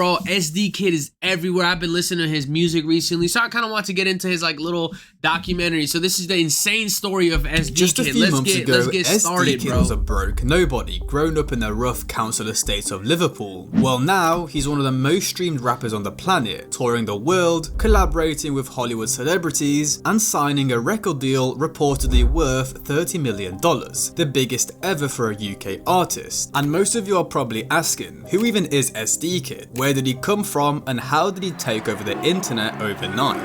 Bro, EsDeeKid is everywhere. I've been listening to his music recently, so I kind of want to get into his like little documentary. So this is the insane story of EsDeeKid. Just a few months ago, let's get started, EsDeeKid bro. was a broke nobody, grown up in the rough council estates of Liverpool. Well, now he's one of the most streamed rappers on the planet, touring the world, collaborating with Hollywood celebrities, and signing a record deal reportedly worth $30 million, the biggest ever for a UK artist. And most of you are probably asking, who even is EsDeeKid? Where did he come from, and how did he take over the internet overnight?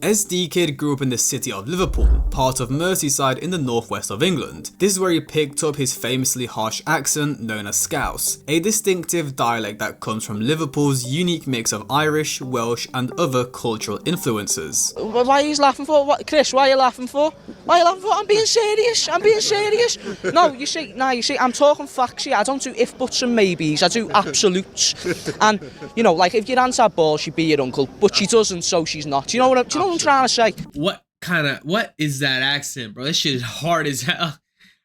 EsDeeKid grew up in the city of Liverpool, part of Merseyside in the northwest of England. This is where he picked up his famously harsh accent known as Scouse, a distinctive dialect that comes from Liverpool's unique mix of Irish, Welsh and other cultural influences. Why are you laughing for? What, Chris, why are you laughing for? Why are you laughing for? I'm being serious. No, you see, I'm talking facts here. I don't do if, buts and maybes. I do absolutes. And, you know, like if your aunt had balls, she'd be your uncle, but she doesn't, so she's not. Do you know what I'm trying to say? What is that accent, bro? This shit is hard as hell.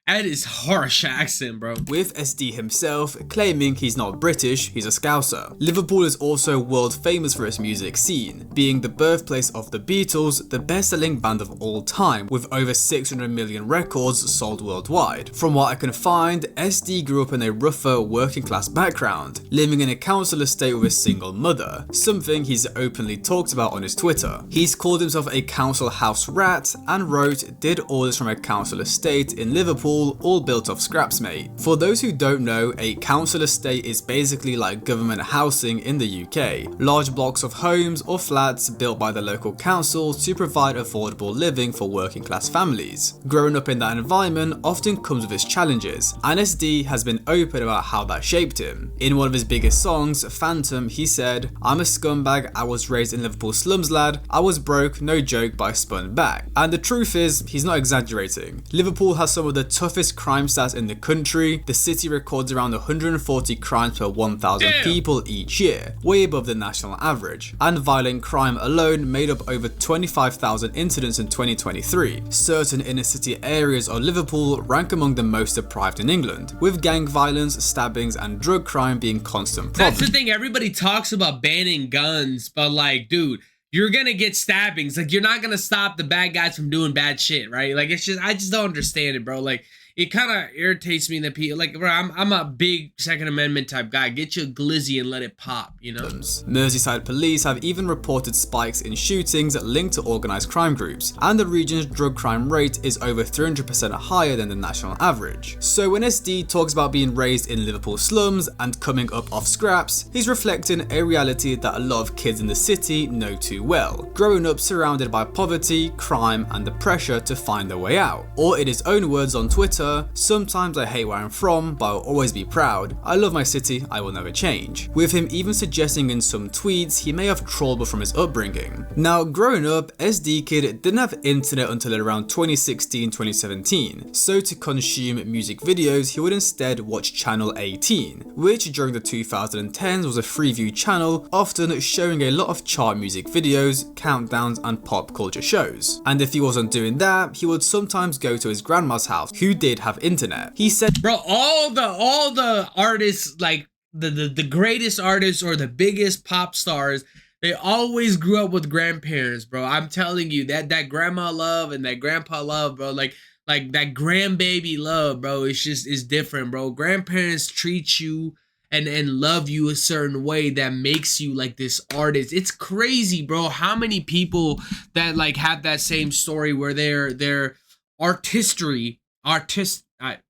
That is harsh accent, bro. With SD himself claiming he's not British, he's a Scouser. Liverpool is also world famous for its music scene, being the birthplace of the Beatles, the best-selling band of all time, with over 600 million records sold worldwide. From what I can find, SD grew up in a rougher working class background, living in a council estate with a single mother, something he's openly talked about on his Twitter. He's called himself a council house rat and wrote, "Did orders from a council estate in Liverpool, all built off scraps, mate." For those who don't know, a council estate is basically like government housing in the UK. Large blocks of homes or flats built by the local council to provide affordable living for working class families. Growing up in that environment often comes with its challenges, and SD has been open about how that shaped him. In one of his biggest songs, Phantom, he said, "I'm a scumbag, I was raised in Liverpool slums, lad. I was broke, no joke, but I spun back." And the truth is, he's not exaggerating. Liverpool has some of the toughest crime stats in the country. The city records around 140 crimes per 1,000 people each year, way above the national average. And violent crime alone made up over 25,000 incidents in 2023. Certain inner city areas of Liverpool rank among the most deprived in England, with gang violence, stabbings and drug crime being constant problems. That's the thing, everybody talks about banning guns, but like, dude, you're gonna get stabbings. Like, you're not gonna stop the bad guys from doing bad shit, right? Like, it's just, I just don't understand it, bro. Like, it kind of irritates me that people, like, bro, I'm a big Second Amendment type guy. Get your glizzy and let it pop, you know? Merseyside police have even reported spikes in shootings linked to organised crime groups, and the region's drug crime rate is over 300% higher than the national average. So when SD talks about being raised in Liverpool slums and coming up off scraps, he's reflecting a reality that a lot of kids in the city know too well, growing up surrounded by poverty, crime and the pressure to find their way out. Or in his own words on Twitter, "Sometimes I hate where I'm from, but I'll always be proud. I love my city, I will never change." With him even suggesting in some tweets he may have trauma from his upbringing. Now, growing up, EsDeeKid didn't have internet until around 2016-2017, so to consume music videos he would instead watch Channel 18, which during the 2010s was a Freeview channel, often showing a lot of chart music videos, countdowns and pop culture shows. And if he wasn't doing that, he would sometimes go to his grandma's house, who did have internet. He said, bro, all the artists, like the greatest artists or the biggest pop stars, they always grew up with grandparents, bro. I'm telling you, that grandma love and that grandpa love, bro, like that grandbaby love, bro, it's different, bro. Grandparents treat you and love you a certain way that makes you like this artist. It's crazy, bro, how many people that like have that same story where their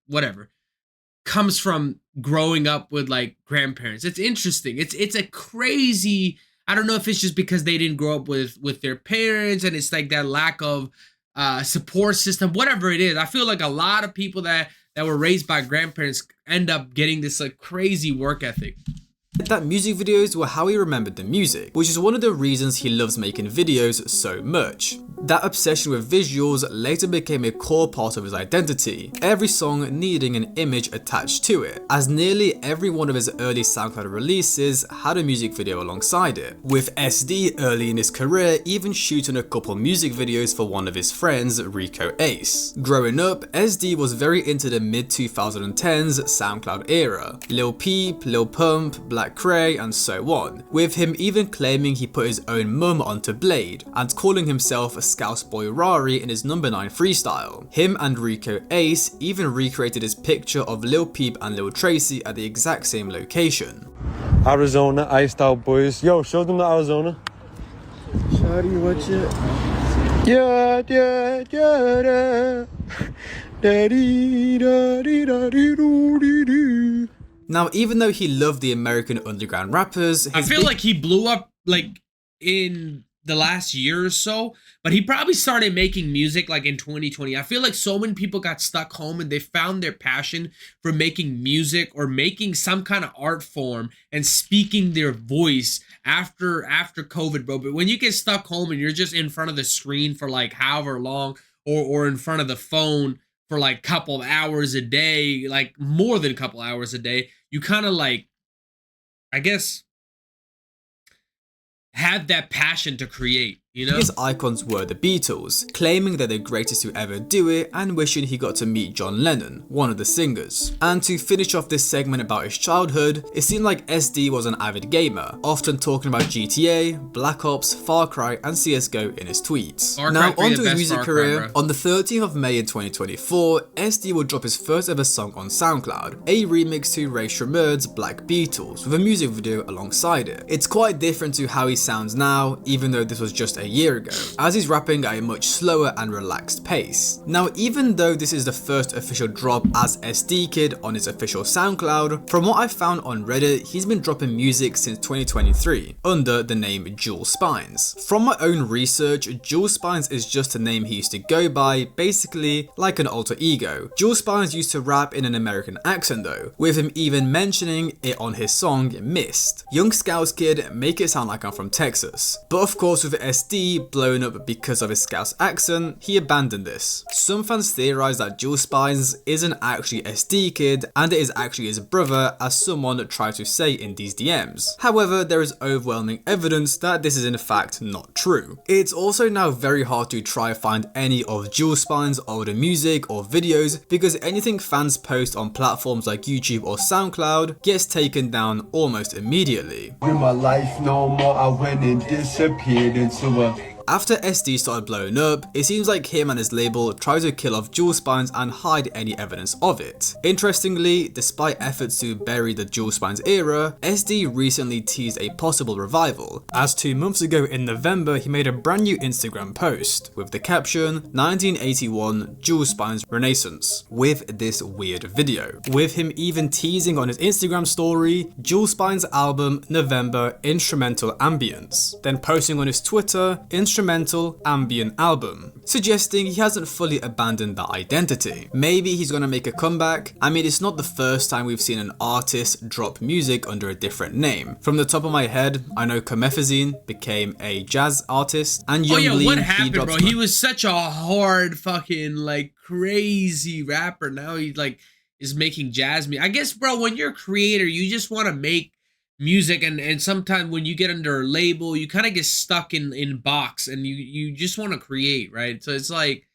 whatever comes from growing up with like grandparents. It's interesting. It's a crazy, I don't know if it's just because they didn't grow up with their parents and it's like that lack of support system, whatever it is. I feel like a lot of people that were raised by grandparents end up getting this like crazy work ethic. that music videos were how he remembered the music, which is one of the reasons he loves making videos so much. That obsession with visuals later became a core part of his identity, every song needing an image attached to it, as nearly every one of his early SoundCloud releases had a music video alongside it, with SD early in his career even shooting a couple music videos for one of his friends, Rico Ace. Growing up, SD was very into the mid-2010s SoundCloud era, Lil Peep, Lil Pump, Black Cray, and so on, with him even claiming he put his own mum onto Blade, and calling himself a Scouse Boy Rari in his number 9 freestyle. Him and Rico Ace even recreated his picture of Lil Peep and Lil Tracy at the exact same location. Arizona, iced out boys. Yo, show them the Arizona. Shawty, watch it. Yeah, yeah, yeah, yeah. Now, even though he loved the American underground rappers, I feel like he blew up like in the last year or so, but he probably started making music like in 2020. I feel like so many people got stuck home and they found their passion for making music or making some kind of art form and speaking their voice after COVID, bro. But when you get stuck home and you're just in front of the screen for like however long, or in front of the phone for like a couple of hours a day, like more than a couple hours a day, you kind of like, I guess, had that passion to create, you know? His icons were the Beatles, claiming they're the greatest to ever do it and wishing he got to meet John Lennon, one of the singers. And to finish off this segment about his childhood, it seemed like SD was an avid gamer, often talking about GTA, Black Ops, Far Cry, and CSGO in his tweets. Now onto his music career. On the 13th of May in 2024, SD would drop his first ever song on SoundCloud, a remix to Ray Shremmurd's Black Beatles, with a music video alongside it. It's quite different to how he sounds now, even though this was just a year ago, as he's rapping at a much slower and relaxed pace. Now, even though this is the first official drop as EsDeeKid on his official SoundCloud, from what I found on Reddit, he's been dropping music since 2023 under the name Jules Spines. From my own research, Jules Spines is just a name he used to go by, basically like an alter ego. Jules Spines used to rap in an American accent though, with him even mentioning it on his song Mist. Young Scouse Kid, make it sound like I'm from Texas. But of course, with SD blown up because of his Scouse accent, he abandoned this. Some fans theorize that Jules Spines isn't actually EsDeeKid and it is actually his brother, as someone tried to say in these DMs. However, there is overwhelming evidence that this is in fact not true. It's also now very hard to try and find any of Jules Spines' older music or videos because anything fans post on platforms like YouTube or SoundCloud gets taken down almost immediately. In my life no more, I went and disappeared into a... After SD started blowing up, it seems like him and his label tried to kill off Jules Spines and hide any evidence of it. Interestingly, despite efforts to bury the Jules Spines era, SD recently teased a possible revival, as 2 months ago in November he made a brand new Instagram post with the caption 1981 Jules Spines Renaissance, with this weird video, with him even teasing on his Instagram story Jules Spines album November Instrumental Ambience, then posting on his Twitter Instrumental Ambient Album, suggesting he hasn't fully abandoned that identity. Maybe he's gonna make a comeback. I mean, it's not the first time we've seen an artist drop music under a different name. From the top of my head, I know Comethazine became a jazz artist, and Young Lean, what happened, bro? He was such a hard fucking like crazy rapper. Now he like is making jazz music. I guess, bro, when you're a creator, you just want to make music, and sometimes when you get under a label, you kind of get stuck in box, and you just want to create, right? So it's like,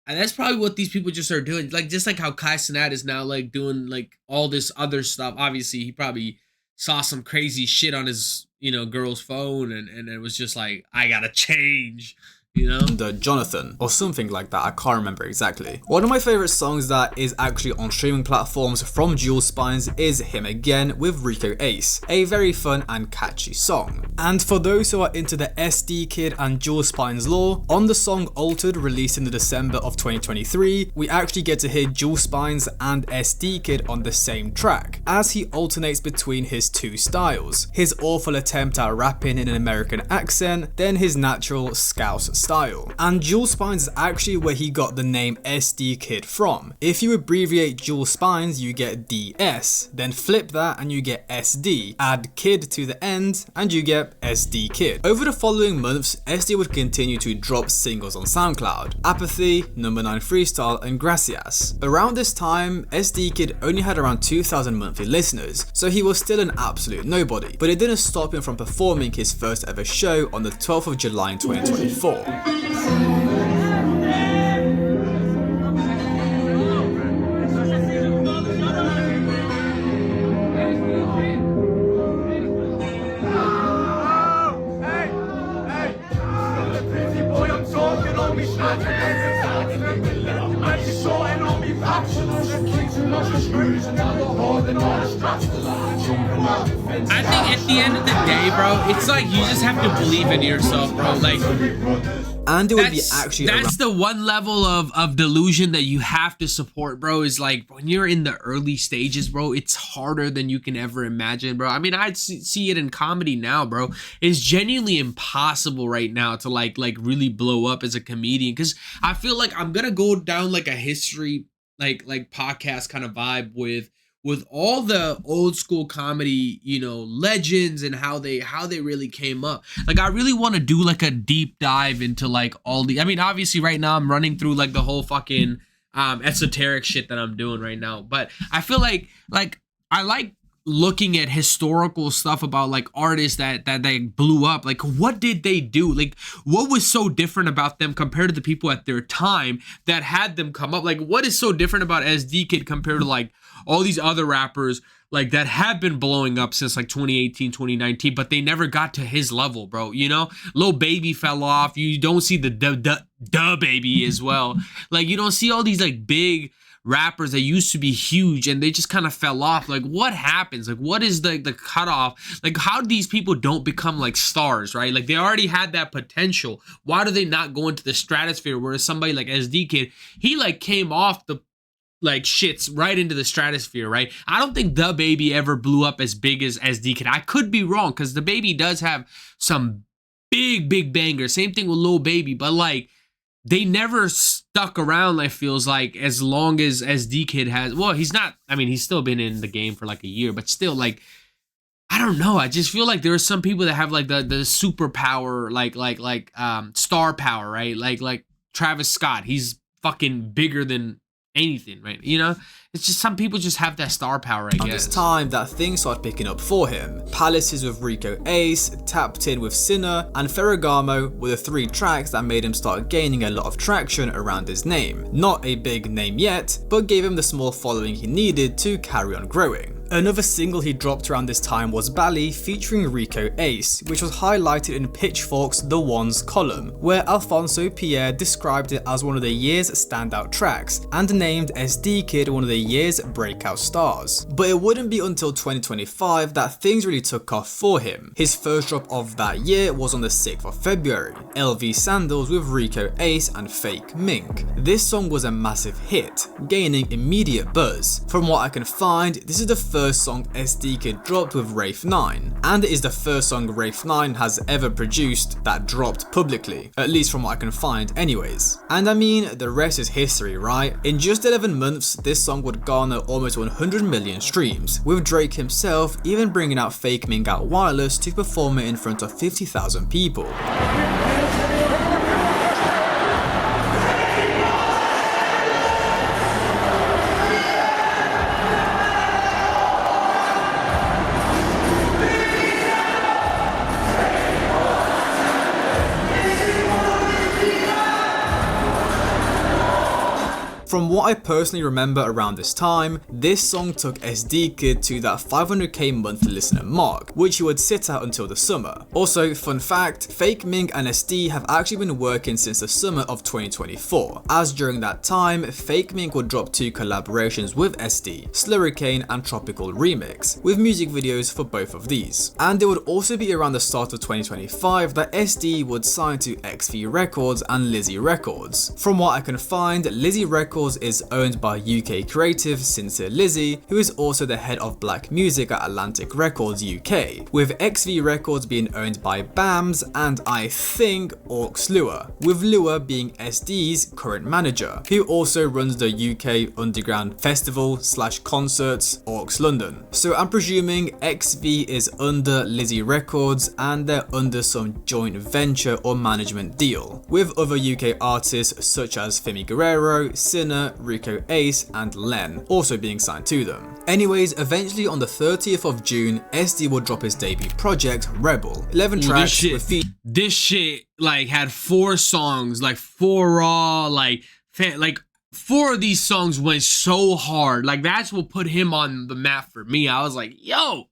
and that's probably what these people just are doing, like just like how Kai Cenat is now like doing like all this other stuff. Obviously he probably saw some crazy shit on his, you know, girl's phone, and it was just like, I gotta change, you know? Jonathan, or something like that, I can't remember exactly. One of my favorite songs that is actually on streaming platforms from Jules Spines is Him Again with Rico Ace, a very fun and catchy song. And for those who are into the EsDeeKid and Jules Spines lore, on the song Altered, released in the December of 2023, we actually get to hear Jules Spines and EsDeeKid on the same track, as he alternates between his two styles, his awful attempt at rapping in an American accent, then his natural Scouse style. And dual spines is actually where he got the name EsDeeKid from. If you abbreviate dual spines, you get DS, then flip that and you get SD, add kid to the end and you get EsDeeKid. Over the following months, SD would continue to drop singles on SoundCloud: Apathy, Number 9 Freestyle and Gracias. Around this time, EsDeeKid only had around 2,000 monthly listeners, so he was still an absolute nobody, but it didn't stop him from performing his first ever show on the 12th of July in 2024. I think at the end of the day, bro, it's like you just have to believe in yourself, bro. Like, and it would be actually that's the one level of delusion that you have to support, bro. Is like when you're in the early stages, bro, it's harder than you can ever imagine, bro. I mean, I see it in comedy now, bro. It's genuinely impossible right now to like really blow up as a comedian, because I feel like I'm gonna go down like a history like podcast kind of vibe with all the old school comedy, you know, legends and how they really came up. Like, I really want to do like a deep dive into like all the, I mean, obviously right now I'm running through like the whole fucking esoteric shit that I'm doing right now, but I feel like I like looking at historical stuff about like artists that they blew up. Like, what did they do? Like, what was so different about them compared to the people at their time that had them come up? Like, what is so different about EsDeeKid compared to like all these other rappers like that have been blowing up since like 2018, 2019, but they never got to his level, bro? You know, Lil Baby fell off. You don't see the DaBaby as well. Like, you don't see all these like big rappers that used to be huge and they just kind of fell off. Like, what happens? Like, what is the cutoff? Like, how these people don't become like stars, right? Like, they already had that potential. Why do they not go into the stratosphere? Whereas somebody like EsDeeKid, he like came off the like shits right into the stratosphere, right? I don't think DaBaby ever blew up as big as EsDeeKid. I could be wrong, because DaBaby does have some big bangers. Same thing with Lil Baby, but like, they never stuck around, I feels like, as long as EsDeeKid has. Well, he's not, I mean, he's still been in the game for like a year, but still, like, I don't know. I just feel like there are some people that have like the superpower, like star power, right? Like Travis Scott. He's fucking bigger than anything, right? You know, it's just some people just have that star power, I guess. It's time that things started picking up for him. Palaces with Rico Ace, Tapped In with Sinner, and Ferragamo were the 3 tracks that made him start gaining a lot of traction around his name. Not a big name yet, but gave him the small following he needed to carry on growing. Another single he dropped around this time was Bally featuring Rico Ace, which was highlighted in Pitchfork's The Ones column, where Alfonso Pierre described it as one of the year's standout tracks and named EsDeeKid one of the year's breakout stars. But it wouldn't be until 2025 that things really took off for him. His first drop of that year was on the 6th of February, LV Sandals with Rico Ace and Fake Mink. This song was a massive hit, gaining immediate buzz. From what I can find, this is the first song EsDeeKid dropped with Wraith 9, and it is the first song Wraith 9 has ever produced that dropped publicly, at least from what I can find anyways. And I mean, the rest is history, right? In just 11 months, this song would garner almost 100 million streams, with Drake himself even bringing out Fake Mink out wireless to perform it in front of 50,000 people. From what I personally remember around this time, this song took EsDeeKid to that 500k monthly listener mark, which he would sit at until the summer. Also, fun fact, Fake Mink and SD have actually been working since the summer of 2024, as during that time, Fake Mink would drop 2 collaborations with SD, Slurricane and Tropical Remix, with music videos for both of these. And it would also be around the start of 2025 that SD would sign to XV Records and Lizzie Records. From what I can find, Lizzie Records Records is owned by UK creative Sincere Lizzy, who is also the head of black music at Atlantic Records UK, with XV Records being owned by BAMS and I think Orcs Lua, with Lua being SD's current manager, who also runs the UK underground festival / concerts Orcs London. So I'm presuming XV is under Lizzy Records and they're under some joint venture or management deal, with other UK artists such as Femi Guerrero, Sinner, Rico Ace and Len also being signed to them. Anyways, eventually on the 30th of June, SD will drop his debut project, Rebel. 11 tracks with this shit like had 4 songs, like 4 raw, like 4 of these songs went so hard. Like that's what put him on the map for me. I was like, yo.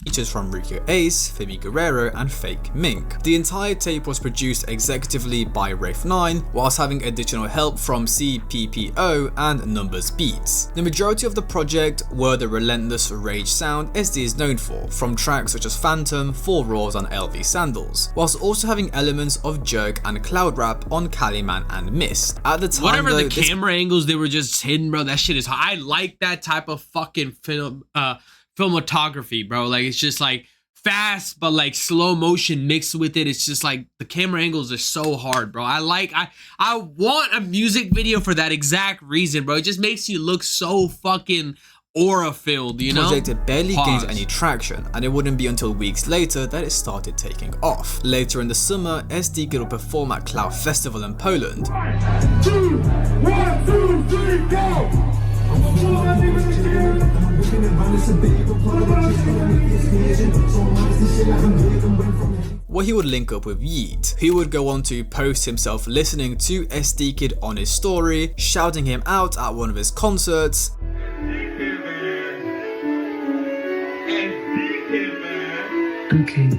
Features from Rico Ace, Femi Guerrero and Fake Mink. The entire tape was produced executively by Rafe9, whilst having additional help from CPPO and Numbers Beats. The majority of the project were the relentless rage sound SD is known for, from tracks such as Phantom, 4 Raws and LV Sandals, whilst also having elements of jerk and cloud rap on Caliman and Mist. At the time, whatever though, the camera angles they were just hidden, bro, that shit is hot. I like that type of fucking filmography, bro. Like it's just like fast but like slow motion mixed with it. It's just like the camera angles are so hard, bro. I want a music video for that exact reason, bro. It just makes you look so fucking aura filled, you know? Project barely gained any traction, and it wouldn't be until weeks later that it started taking off. Later in the summer, EsDeeKid will perform at Cloud Festival in Poland. 2, 1, 2, 3, go! Where he would link up with YABOIII, who would go on to post himself listening to EsDeeKid on his story, shouting him out at one of his concerts. Okay.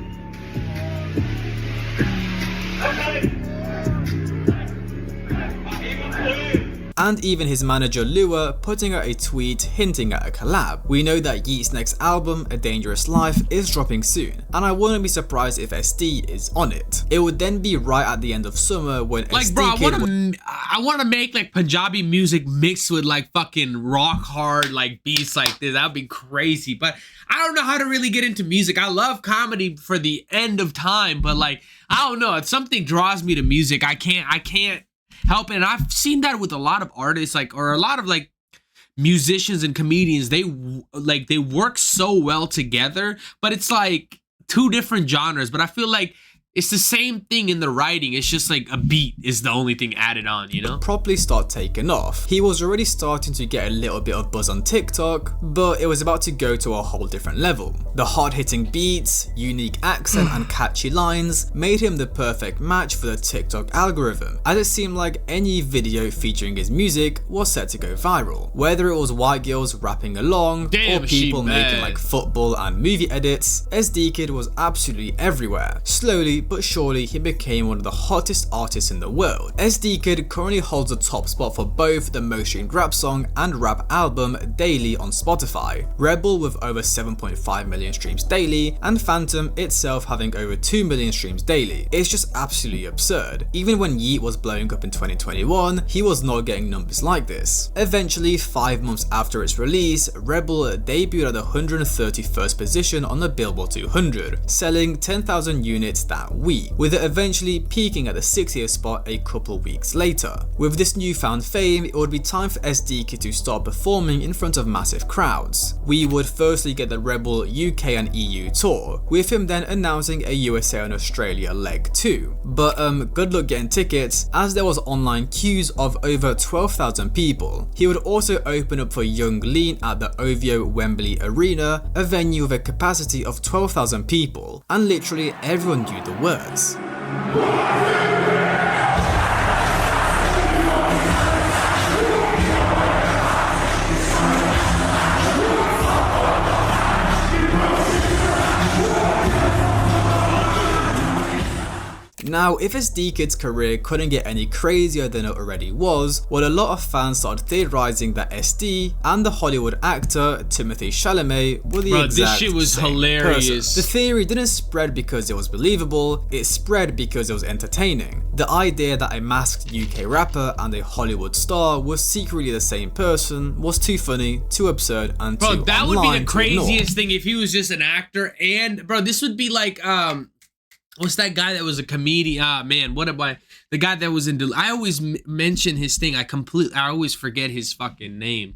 And even his manager Lua putting out a tweet hinting at a collab. We know that YABOIII's next album, A Dangerous Life, is dropping soon, and I wouldn't be surprised if SD is on it. It would then be right at the end of summer when like, bro, I want to make like Punjabi music mixed with like fucking rock hard like beats like this. That'd be crazy, but I don't know how to really get into music. I love comedy for the end of time, but like I don't know, if something draws me to music, I can't help it. And I've seen that with a lot of artists, like, or a lot of like musicians and comedians. They work so well together, but it's like 2 different genres. But I feel like it's the same thing in the writing. It's just like a beat is the only thing added on, you know? Properly start taking off. He was already starting to get a little bit of buzz on TikTok, but it was about to go to a whole different level. The hard-hitting beats, unique accent and catchy lines made him the perfect match for the TikTok algorithm, as it seemed like any video featuring his music was set to go viral. Whether it was white girls rapping along, or people making like football and movie edits, EsDeeKid was absolutely everywhere. Slowly but surely he became one of the hottest artists in the world. EsDeeKid currently holds the top spot for both the most streamed rap song and rap album daily on Spotify, Rebel with over 7.5 million streams daily, and Phantom itself having over 2 million streams daily. It's just absolutely absurd. Even when YABOIII was blowing up in 2021, he was not getting numbers like this. Eventually, 5 months after its release, Rebel debuted at the 131st position on the Billboard 200, selling 10,000 units that week, with it eventually peaking at the 60th spot a couple weeks later. With this newfound fame, it would be time for EsDeeKid to start performing in front of massive crowds. We would firstly get the Rebel UK and EU tour, with him then announcing a USA and Australia leg 2. But good luck getting tickets, as there was online queues of over 12,000 people. He would also open up for Young Lean at the OVO Wembley Arena, a venue with a capacity of 12,000 people, and literally everyone knew the words. Now, if EsDeeKid's career couldn't get any crazier than it already was, well, a lot of fans started theorizing that SD and the Hollywood actor Timothée Chalamet were the exact this shit was same hilarious. person. The theory didn't spread because it was believable, it spread because it was entertaining. The idea that a masked UK rapper and a Hollywood star was secretly the same person was too funny, too absurd, and too that would be the online to craziest ignore. thing if he was just an actor. And bro, this would be like what's that guy that was a comedian? Man, what am I? The guy that was in. I always mention his thing. I always forget his fucking name.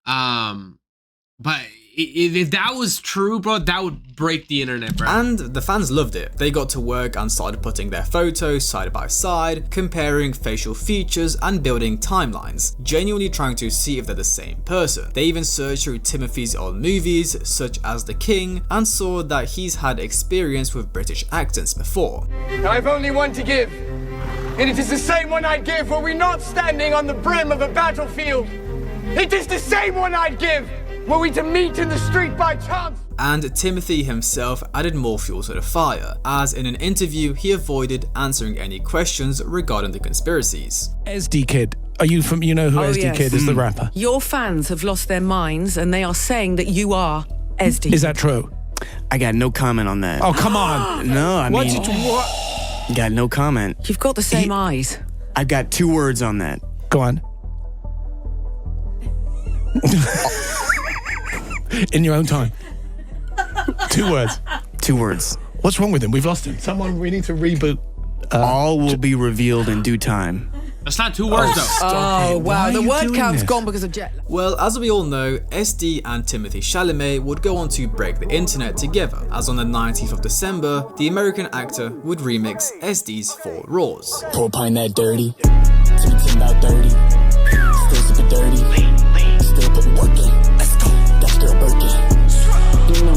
But if that was true, bro, that would break the internet, bro. And the fans loved it. They got to work and started putting their photos side by side, comparing facial features and building timelines, genuinely trying to see if they're the same person. They even searched through Timothy's old movies, such as The King, and saw that he's had experience with British accents before. I've only one to give, and it is the same one I'd give were we not standing on the brim of a battlefield. It is the same one I'd give were we to meet in the street by chance. And Timothy himself added more fuel to the fire, as in an interview he avoided answering any questions regarding the conspiracies. EsDeeKid. Are you from, you know who EsDeeKid is, the rapper? Your fans have lost their minds and they are saying that you are EsDeeKid. Is that true? I got no comment on that. Oh, come on. No, I mean... Got no comment. You've got the same eyes. I've got 2 words on that. Go on. In your own time. 2 words. 2 words. What's wrong with him? We've lost him. Someone, we need to reboot. All will be revealed in due time. That's not 2 words though. Oh, wow. The word count's gone because of jet lag. Well, as we all know, SD and Timothée Chalamet would go on to break the internet together, as on the 19th of December, the American actor would remix SD's 4 Raws. Pull pine that dirty, 10 about 30, still super dirty, still putting work in, let's go, that's still working, you know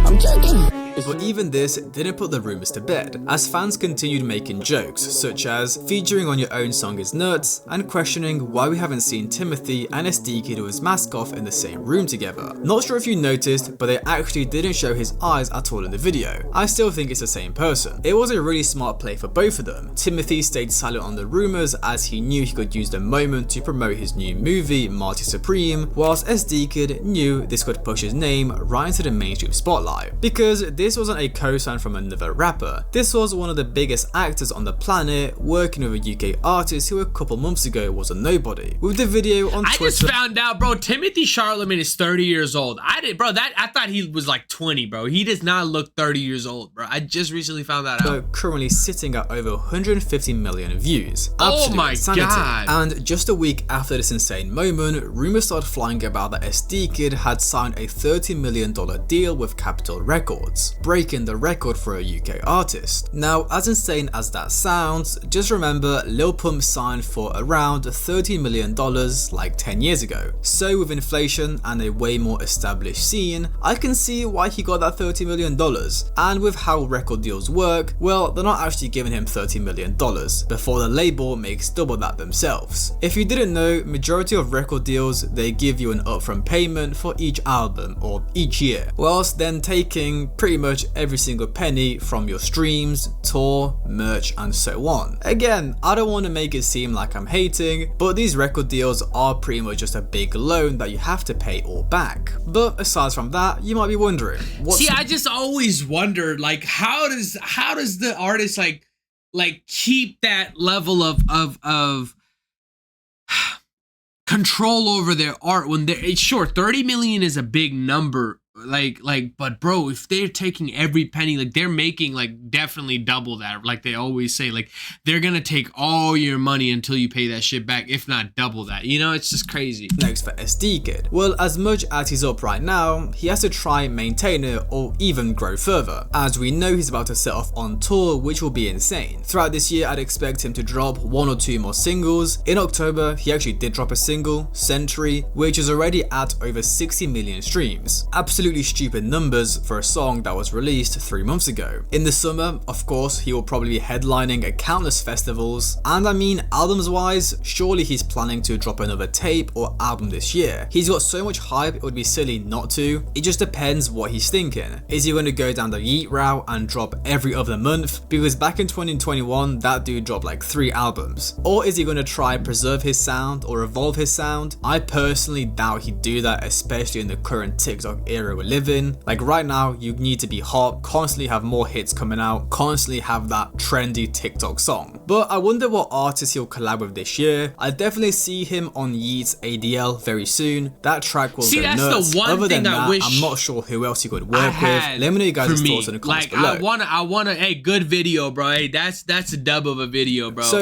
I'm checking. But even this didn't put the rumours to bed, as fans continued making jokes, such as featuring on your own song is nuts, and questioning why we haven't seen Timothy and EsDeeKid with his mask off in the same room together. Not sure if you noticed, but they actually didn't show his eyes at all in the video. I still think it's the same person. It was a really smart play for both of them. Timothy stayed silent on the rumours as he knew he could use the moment to promote his new movie, Marty Supreme, whilst EsDeeKid knew this could push his name right into the mainstream spotlight. Because this wasn't a co-sign from another rapper. This was one of the biggest actors on the planet working with a UK artist who a couple months ago was a nobody. With the video on Twitter, I just found out, bro, Timothée Chalamet is 30 years old. I thought he was like 20, bro. He does not look 30 years old, bro. I just recently found that out. Currently sitting at over 150 million views. Oh my insanity. God. And just a week after this insane moment, rumors started flying about that EsDeeKid had signed a $30 million deal with Capitol Records, breaking the record for a UK artist. Now, as insane as that sounds, just remember Lil Pump signed for around $30 million like 10 years ago. So with inflation and a way more established scene, I can see why he got that $30 million. And with how record deals work, well, they're not actually giving him $30 million before the label makes double that themselves. If you didn't know, majority of record deals, they give you an upfront payment for each album or each year, whilst then taking pretty much every single penny from your streams, tour, merch, and so on. Again, I don't want to make it seem like I'm hating, but these record deals are pretty much just a big loan that you have to pay all back. But aside from that, you might be wondering, I just always wondered, like, how does the artist like keep that level of control over their art when they're sure 30 million is a big number, but bro, if they're taking every penny, like they're making like definitely double that, like they always say, like they're gonna take all your money until you pay that shit back, if not double that, you know? It's just crazy. Next for EsDeeKid, well, as much as he's up right now, he has to try and maintain it or even grow further, as we know he's about to set off on tour, which will be insane. Throughout this year, I'd expect him to drop 1 or 2 more singles. In October, he actually did drop a single, Century, which is already at over 60 million streams. Absolutely absolutely stupid numbers for a song that was released 3 months ago. In the summer, of course, he will probably be headlining at countless festivals, and I mean, albums wise, surely he's planning to drop another tape or album this year. He's got so much hype, it would be silly not to. It just depends what he's thinking. Is he going to go down the YABOIII route and drop every other month? Because back in 2021, that dude dropped like 3 albums. Or is he going to try preserve his sound or evolve his sound? I personally doubt he'd do that, especially in the current TikTok era we live in. Like right now, you need to be hot, constantly have more hits coming out, constantly have that trendy TikTok song. But I wonder what artists he'll collab with this year. I definitely see him on YABOIII's ADL very soon. That track will go that's nuts. the one Other thing than I that, wish I'm not sure who else he could work with. Let me know you guys' thoughts in the comments below. I wanna, hey, good video, bro. Hey, that's a dub of a video, bro. So